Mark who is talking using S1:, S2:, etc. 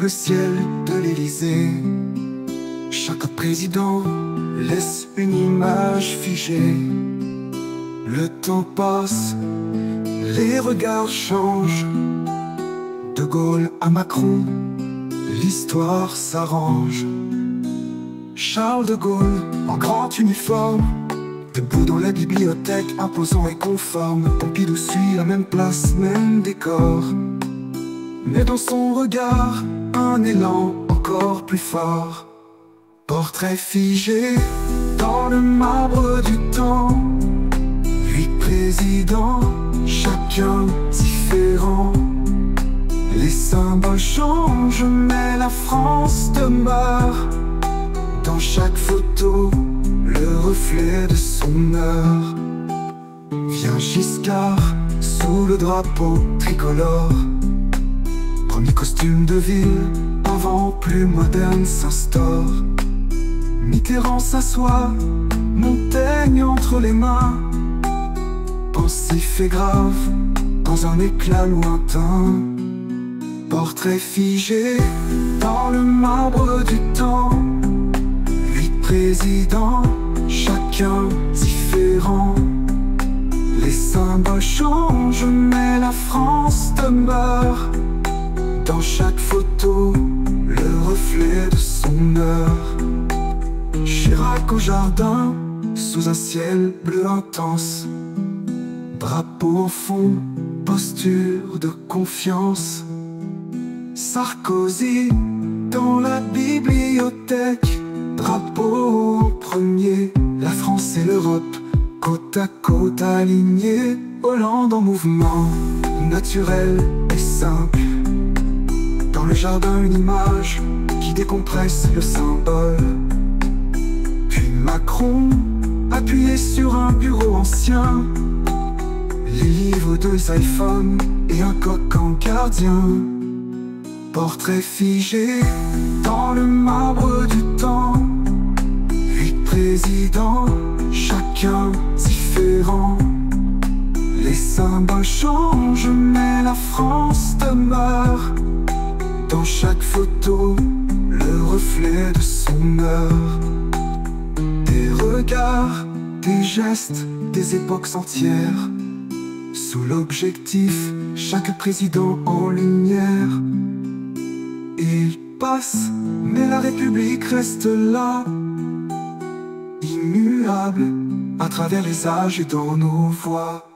S1: le ciel de l'Élysée. Chaque président laisse une image figée. Le temps passe, les regards changent. De Gaulle à Macron, l'histoire s'arrange. Charles de Gaulle, en grand uniforme, debout dans la bibliothèque, imposant et conforme. Pompidou suit la même place, même décor. Mais dans son regard, un élan encore plus fort. Portrait figé dans le marbre du temps. 8 présidents, chacun différent. Les symboles changent, mais la France demeure. Dans chaque photo, le reflet de son heure. Vient Giscard, sous le drapeau tricolore. Premier costume de ville, un vent plus moderne s'instaure. Mitterrand s'assoit, Montaigne entre les mains. Pensif et grave, dans un éclat lointain. Portrait figé dans le marbre du temps. 8 présidents, chacun différent. Les symboles changent, mais la France demeure. Dans chaque photo, le reflet de son heure. Chirac au jardin, sous un ciel bleu intense. Drapeau en fond, posture de confiance. Sarkozy dans la bibliothèque. Drapeau en premier, la France et l'Europe côte à côte alignés. Hollande en mouvement, naturel et simple. Dans le jardin une image qui décompresse le symbole. Puis Macron, appuyé sur un bureau ancien. Les livres, 2 iPhones et un coq en gardien. Portrait figé dans le marbre du temps. 8 présidents, chacun différent. Les symboles changent, mais la France demeure. Dans chaque photo, le reflet de son heure. Des regards, des gestes, des époques entières. Sous l'objectif, chaque président en lumière. Il passe, mais la République reste là, immuable, à travers les âges et dans nos voix.